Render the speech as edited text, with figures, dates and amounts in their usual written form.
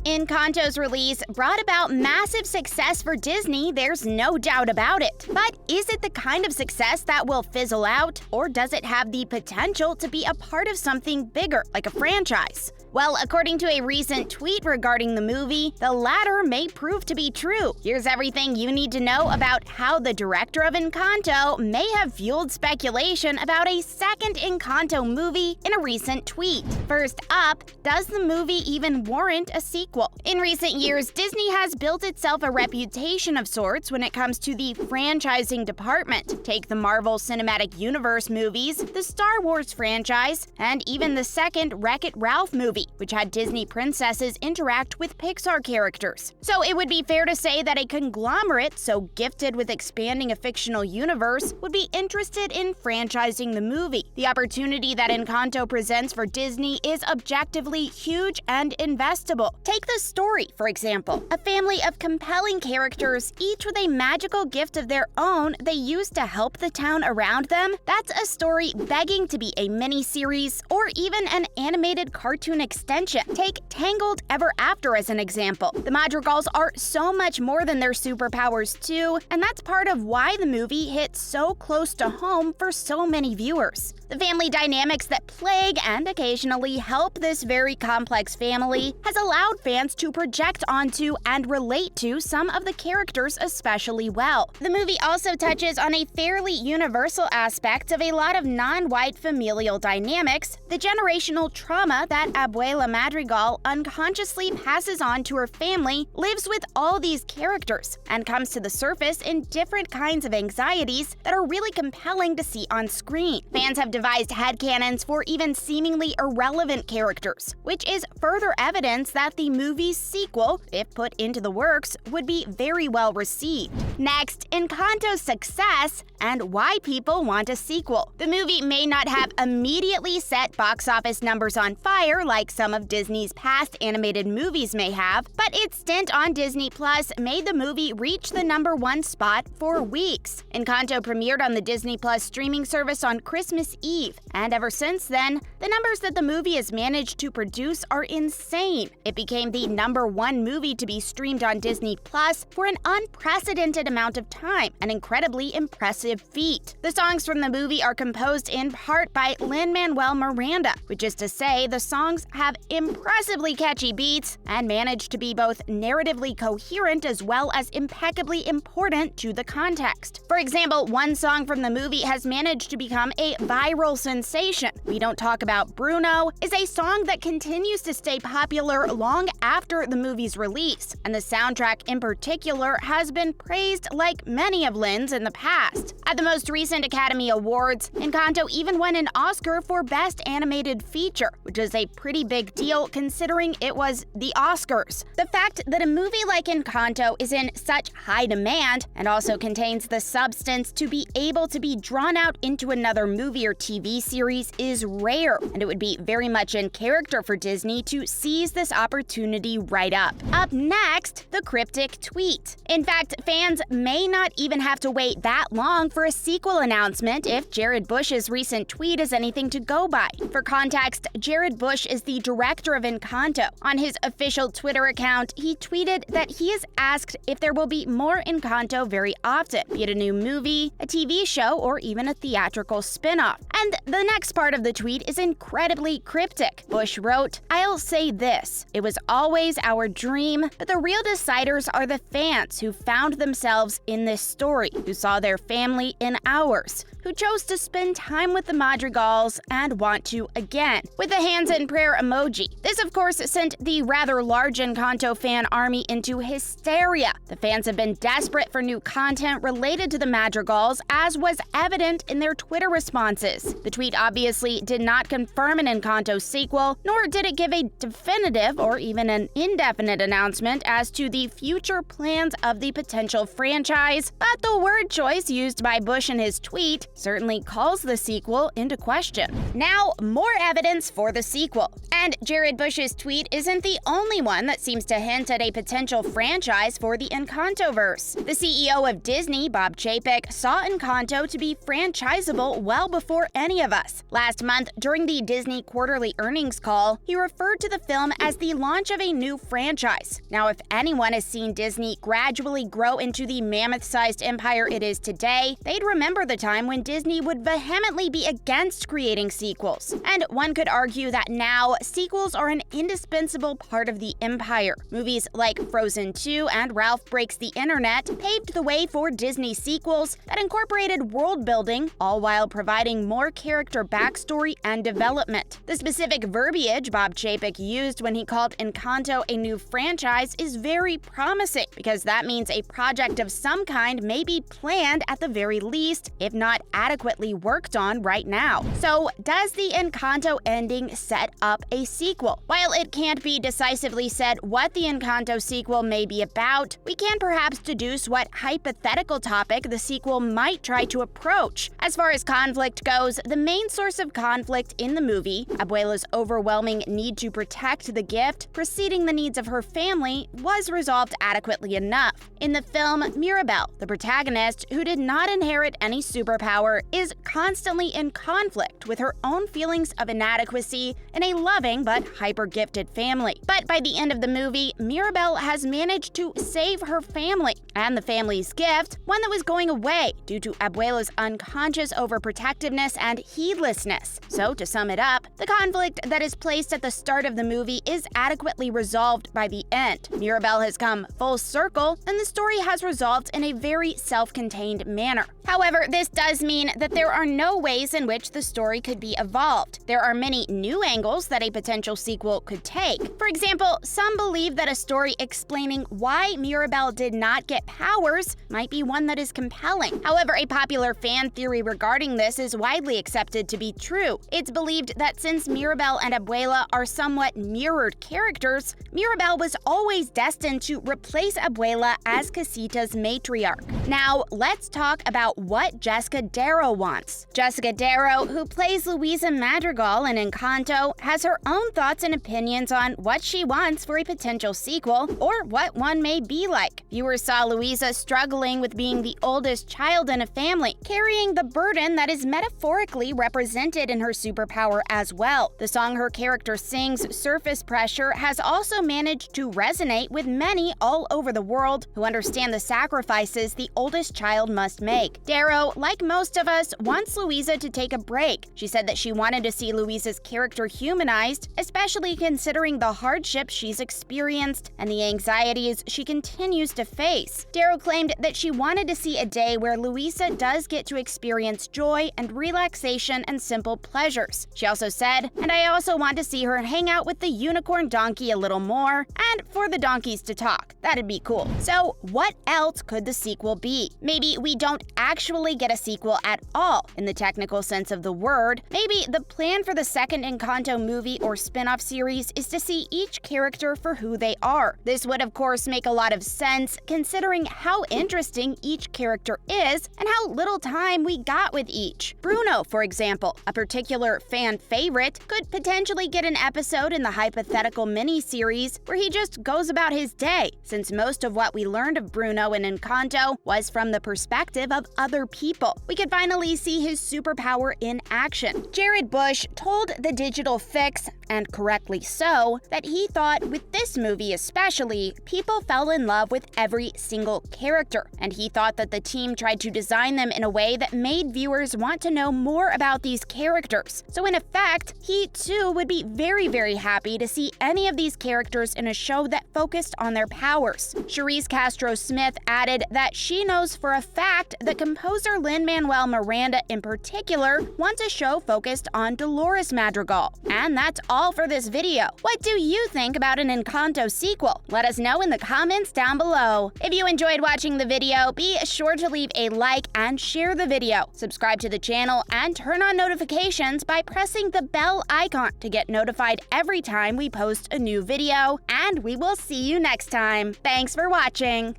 Encanto's release brought about massive success for Disney, there's no doubt about it. But is it the kind of success that will fizzle out, or does it have the potential to be a part of something bigger, like a franchise? Well, according to a recent tweet regarding the movie, the latter may prove to be true. Here's everything you need to know about how the director of Encanto may have fueled speculation about a second Encanto movie in a recent tweet. First up, does the movie even warrant a sequel? In recent years, Disney has built itself a reputation of sorts when it comes to the franchising department. Take the Marvel Cinematic Universe movies, the Star Wars franchise, and even the second Wreck-It Ralph movie, which had Disney princesses interact with Pixar characters. So it would be fair to say that a conglomerate so gifted with expanding a fictional universe would be interested in franchising the movie. The opportunity that Encanto presents for Disney is objectively huge and investable. Take the story, for example. A family of compelling characters, each with a magical gift of their own they use to help the town around them. That's a story begging to be a mini-series or even an animated cartoon extension. Take Tangled Ever After as an example. The Madrigals are so much more than their superpowers too, and that's part of why the movie hit so close to home for so many viewers. The family dynamics that plague and occasionally help this very complex family has allowed fans to project onto and relate to some of the characters especially well. The movie also touches on a fairly universal aspect of a lot of non-white familial dynamics, the generational trauma that Abuela Madrigal unconsciously passes on to her family lives with all these characters and comes to the surface in different kinds of anxieties that are really compelling to see on screen. Fans have devised headcanons for even seemingly irrelevant characters, which is further evidence that the movie's sequel, if put into the works, would be very well received. Next, Encanto's success and why people want a sequel. The movie may not have immediately set box office numbers on fire like some of Disney's past animated movies may have, but its stint on Disney Plus made the movie reach the #1 spot for weeks. Encanto premiered on the Disney Plus streaming service on Christmas Eve, and ever since then, the numbers that the movie has managed to produce are insane. It became the #1 movie to be streamed on Disney Plus for an unprecedented amount of time, an incredibly impressive feat. The songs from the movie are composed in part by Lin-Manuel Miranda, which is to say the songs have impressively catchy beats and manage to be both narratively coherent as well as impeccably important to the context. For example, one song from the movie has managed to become a viral sensation. We Don't Talk About Bruno is a song that continues to stay popular long after the movie's release, and the soundtrack in particular has been praised like many of Lin's in the past. At the most recent Academy Awards, Encanto even won an Oscar for Best Animated Feature, which is a pretty big deal considering it was the Oscars. The fact that a movie like Encanto is in such high demand and also contains the substance to be able to be drawn out into another movie or TV series is rare, and it would be very much in character for Disney to seize this opportunity right up. Up next, the Cryptic Tweet. In fact, fans may not even have to wait that long for a sequel announcement if Jared Bush's recent tweet is anything to go by. For context, Jared Bush is the director of Encanto. On his official Twitter account, he tweeted that he is asked if there will be more Encanto very often, be it a new movie, a TV show, or even a theatrical spin-off. And the next part of the tweet is incredibly cryptic. Bush wrote, "I'll say this, it was always our dream, but the real deciders are the fans who found themselves in this story, who saw their family in ours, who chose to spend time with the Madrigals and want to again," with a hands in prayer emoji. This, of course, sent the rather large Encanto fan army into hysteria. The fans have been desperate for new content related to the Madrigals, as was evident in their Twitter responses. The tweet obviously did not confirm an Encanto sequel, nor did it give a definitive or even an indefinite announcement as to the future plans of the potential franchise, but the word choice used by Bush in his tweet certainly calls the sequel into question. Now, more evidence for the sequel. And Jared Bush's tweet isn't the only one that seems to hint at a potential franchise for the Encantoverse. The CEO of Disney, Bob Chapek, saw Encanto to be franchisable well before any of us. Last month, during the Disney quarterly earnings call, he referred to the film as the launch of a new franchise. Now, if anyone has seen Disney gradually grow into the mammoth-sized empire it is today, they'd remember the time when Disney would vehemently be against creating sequels. And one could argue that now, sequels are an indispensable part of the empire. Movies like Frozen 2 and Ralph Breaks the Internet paved the way for Disney sequels that incorporated world building, all while providing more character backstory and development. The specific verbiage Bob Chapek used when he called Encanto a new franchise is very promising, because that means a project of some kind may be planned at the very least, if not adequately worked on right now. So, does the Encanto ending set up a sequel? While it can't be decisively said what the Encanto sequel may be about, we can perhaps deduce what hypothetical topic the sequel might try to approach. As far as conflict goes, the main source of conflict in the movie, Abuela's overwhelming need to protect the gift preceding the needs of her family, was resolved adequately enough. In the film, Mirabel, the protagonist, who did not inherit any superpower, is constantly in conflict with her own feelings of inadequacy in a loving but hyper-gifted family. But by the end of the movie, Mirabel has managed to save her family and the family's gift, one that was going away due to Abuela's unconscious overprotectiveness and heedlessness. So, to sum it up, the conflict that is placed at the start of the movie is adequately resolved by the end. Mirabel has come full circle, and the story has resolved in a very self-contained manner. However, this does mean that there are no ways in which the story could be evolved. There are many new angles that a potential sequel could take. For example, some believe that a story explaining why Mirabel did not get powers might be one that is compelling. However, a popular fan theory regarding this is widely accepted to be true. It's believed that since Mirabel and Abuela are somewhat mirrored characters, Mirabel was always destined to replace Abuela as Casita's matriarch. Now, let's talk about what Jessica Darrow wants. Jessica Darrow, who plays Luisa Madrigal in Encanto, has her own thoughts and opinions on what she wants for a potential sequel, or what one may be like. Viewers saw Luisa struggling with being the oldest child in a family, carrying the burden that is metaphorically represented in her superpower as well. The song her character sings, Surface Pressure, has also managed to resonate with many all over the world who understand the sacrifices the oldest child must make. Darrow, like most of us, wants Luisa to take a break. She said that she wanted to see Luisa's character humanized, especially considering the hardships she's experienced and the anxieties she continues to face. Darrow claimed that she wanted to see a day where Luisa does get to experience joy and relaxation and simple pleasures. She also said, "And I also want to see her hang out with the unicorn donkey a little more, and for the donkeys to talk. That'd be cool." So, what else could the sequel be? Maybe we don't actually get a sequel at all, in the technical sense of the word. Maybe the plan for the second Encanto movie or spin-off series is to see each character for who they are. This would, of course, make a lot of sense, considering how interesting each character is and how little time we got with each. Bruno, for example, a particular fan favorite, could potentially get an episode in the hypothetical mini-series where he just goes about his day, since most of what we learned of Bruno in Encanto was from the perspective of other people. We could finally see his superpower in action. Jared Bush told The Digital Fix, and correctly so, that he thought with this movie especially, people fell in love with every single character, and he thought that the team tried to design them in a way that made viewers want to know more about these characters. So in effect, he too would be very, very happy to see any of these characters in a show that focused on their powers. Charisse Castro-Smith added that she knows for a fact that composer Lin-Manuel Miranda in particular wants a show focused on Dolores Madrigal. And that's all for this video. What do you think about an Encanto sequel? Let us know in the comments down below. If you enjoyed watching the video, be sure to leave a like and share the video. Subscribe to the channel and turn on notifications by pressing the bell icon to get notified every time we post a new video. And we will see you next time. Thanks for watching.